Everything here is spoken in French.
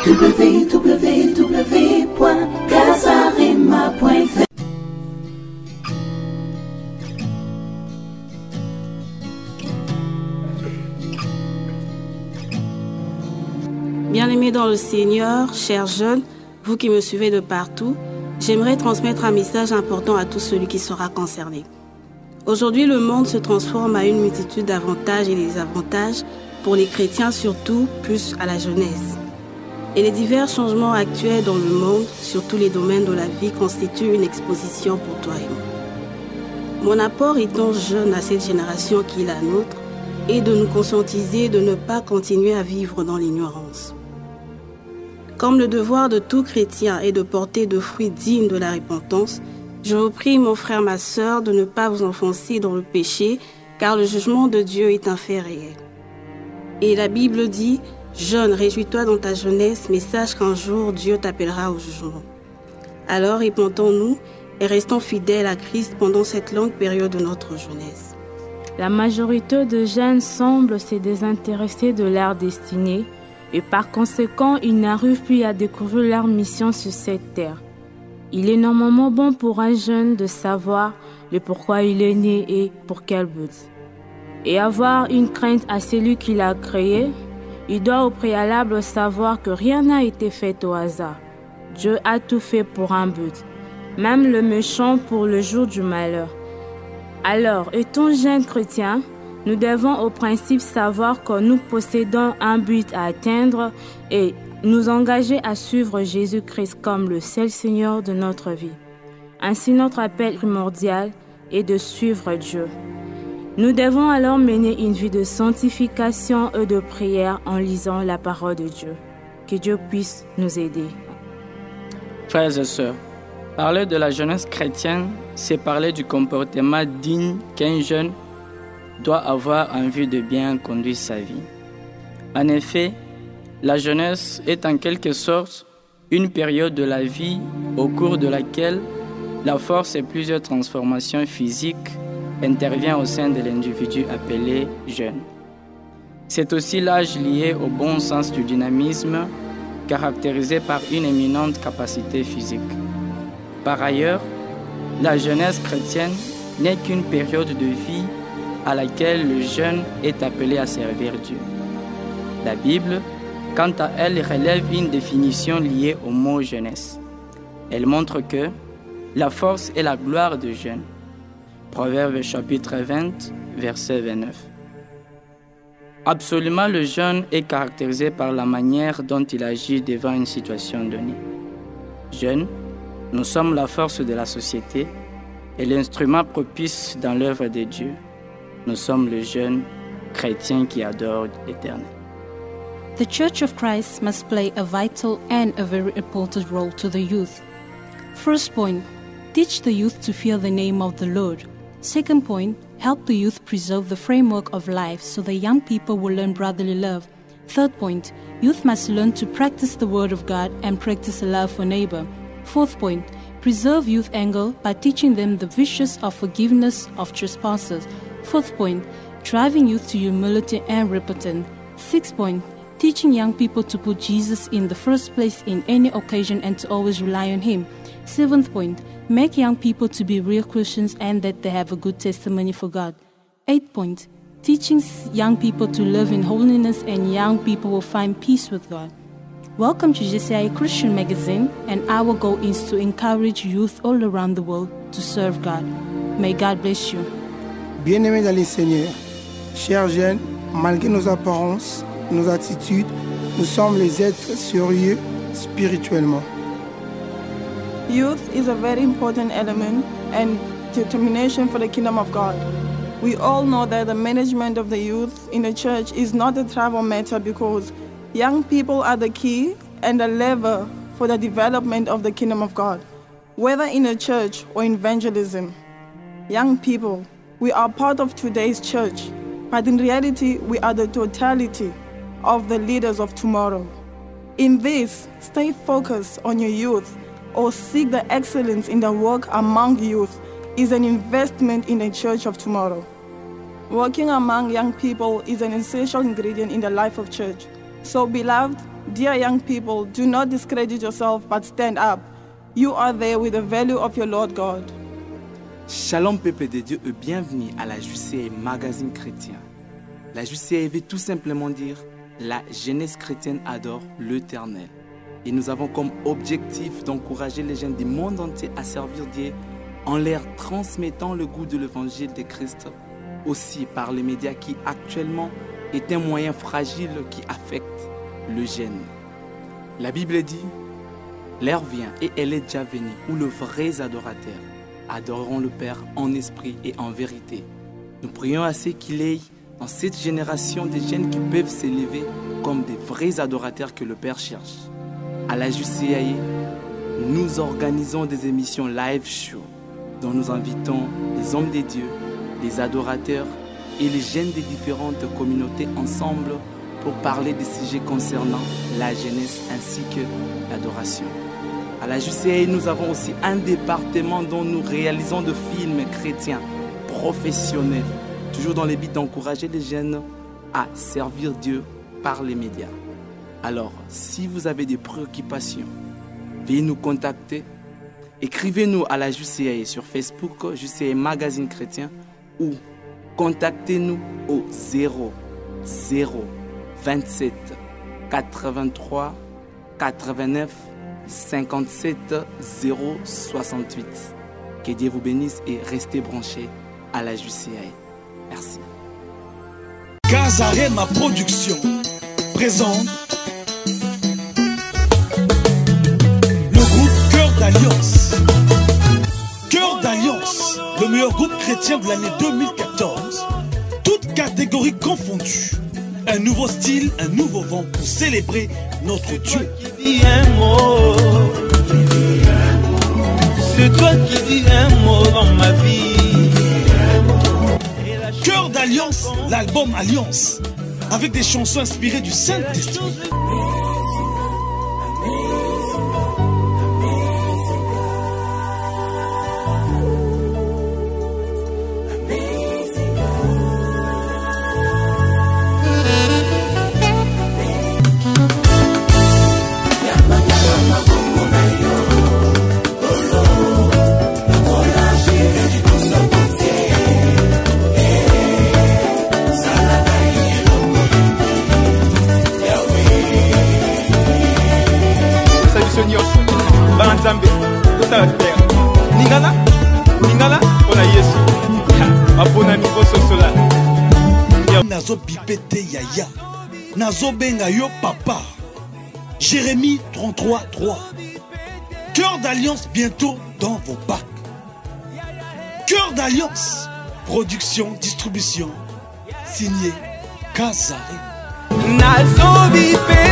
www.casarema.fr. Bien-aimés dans le Seigneur, chers jeunes, vous qui me suivez de partout, j'aimerais transmettre un message important à tout celui qui sera concerné. Aujourd'hui, le monde se transforme à une multitude d'avantages et désavantages, pour les chrétiens surtout, plus à la jeunesse. Et les divers changements actuels dans le monde, sur tous les domaines de la vie, constituent une exposition pour toi et moi. Mon apport étant jeune à cette génération qui est la nôtre, est de nous conscientiser de ne pas continuer à vivre dans l'ignorance. Comme le devoir de tout chrétien est de porter de fruits dignes de la repentance, je vous prie, mon frère, ma sœur, de ne pas vous enfoncer dans le péché, car le jugement de Dieu est un fait réel. Et la Bible dit, « Jeune, réjouis-toi dans ta jeunesse, mais sache qu'un jour Dieu t'appellera au jugement. » Alors repentons-nous et restons fidèles à Christ pendant cette longue période de notre jeunesse. La majorité de jeunes semblent se désintéresser de leur destinée et par conséquent, ils n'arrivent plus à découvrir leur mission sur cette terre. Il est normalement bon pour un jeune de savoir le pourquoi il est né et pour quel but. Et avoir une crainte à celui qui l'a créé, il doit au préalable savoir que rien n'a été fait au hasard. Dieu a tout fait pour un but, même le méchant pour le jour du malheur. Alors, étant jeunes chrétiens, nous devons au principe savoir que nous possédons un but à atteindre et nous engager à suivre Jésus-Christ comme le seul Seigneur de notre vie. Ainsi, notre appel primordial est de suivre Dieu. Nous devons alors mener une vie de sanctification et de prière en lisant la parole de Dieu. Que Dieu puisse nous aider. Frères et sœurs, parler de la jeunesse chrétienne, c'est parler du comportement digne qu'un jeune doit avoir en vue de bien conduire sa vie. En effet, la jeunesse est en quelque sorte une période de la vie au cours de laquelle la force et plusieurs transformations physiques interviennent au sein de l'individu appelé jeune. C'est aussi l'âge lié au bon sens du dynamisme, caractérisé par une éminente capacité physique. Par ailleurs, la jeunesse chrétienne n'est qu'une période de vie à laquelle le jeune est appelé à servir Dieu. La Bible, quant à elle, relève une définition liée au mot jeunesse. Elle montre que la force est la gloire du jeune. Proverbe chapitre 20, verset 29. Absolument, le jeune est caractérisé par la manière dont il agit devant une situation donnée. Jeunes, nous sommes la force de la société et l'instrument propice dans l'œuvre de Dieu. Nous sommes le jeune chrétien qui adore l'Éternel. The Church of Christ must play a vital and a very important role to the youth. First point, teach the youth to fear the name of the Lord. Second point, help the youth preserve the framework of life so the young people will learn brotherly love. Third point, youth must learn to practice the Word of God and practice love for neighbor. Fourth point, preserve youth anger by teaching them the virtues of forgiveness of trespassers. Fourth point, driving youth to humility and repentance. Sixth point, teaching young people to put Jesus in the first place in any occasion and to always rely on Him. Seventh point, make young people to be real Christians and that they have a good testimony for God. Eighth point, teaching young people to live in holiness and young people will find peace with God. Welcome to GCI Christian Magazine, and our goal is to encourage youth all around the world to serve God. May God bless you. Bien-aimés dans le Seigneur, chers jeunes, malgré nos apparences, nos attitudes, nous sommes les êtres sérieux spirituellement. Youth is a very important element and determination for the kingdom of God. We all know that the management of the youth in the church is not a trivial matter because young people are the key and the lever for the development of the kingdom of God, whether in a church or in evangelism. Young people, we are part of today's church, but in reality, we are the totality of the leaders of tomorrow. In this, stay focused on your youth or seek the excellence in the work among youth is an investment in the church of tomorrow. Working among young people is an essential ingredient in the life of church. So, beloved, dear young people, do not discredit yourself, but stand up. You are there with the value of your Lord God. Shalom peuple de Dieu et bienvenue à la JCA Magazine Chrétien. La JCA veut tout simplement dire la jeunesse chrétienne adore l'Éternel. Et nous avons comme objectif d'encourager les jeunes du monde entier à servir Dieu en leur transmettant le goût de l'évangile de Christ, aussi par les médias qui actuellement est un moyen fragile qui affecte le jeune. La Bible dit, l'heure vient et elle est déjà venue où les vrais adorateurs adoreront le Père en esprit et en vérité. Nous prions assez qu'il y ait dans cette génération des jeunes qui peuvent s'élever comme des vrais adorateurs que le Père cherche. À la JCA, nous organisons des émissions live show dont nous invitons les hommes de Dieu, les adorateurs et les jeunes des différentes communautés ensemble pour parler des sujets concernant la jeunesse ainsi que l'adoration. À la JCA, nous avons aussi un département dont nous réalisons des films chrétiens professionnels, toujours dans le but d'encourager les jeunes à servir Dieu par les médias. Alors, si vous avez des préoccupations, veuillez nous contacter. Écrivez-nous à la JCA sur Facebook, JCA Magazine Chrétien, ou contactez-nous au 27 83 89 57 068. Que Dieu vous bénisse et restez branchés à la JCA. Merci. Kazarema Production présente le groupe Cœur d'Alliance. Cœur d'Alliance, le meilleur groupe chrétien de l'année 2014. Toutes catégories confondues. Un nouveau style, un nouveau vent pour célébrer notre Dieu. C'est toi qui dis un mot dans ma vie. Cœur d'Alliance, l'album Alliance, avec des chansons inspirées du Saint-Esprit. Nazo bipete yaya, Nazo benga yo papa. Jérémie 33:3. Cœur d'Alliance bientôt dans vos bacs. Cœur d'Alliance, production, distribution, signé Kazarema. Nazo bipete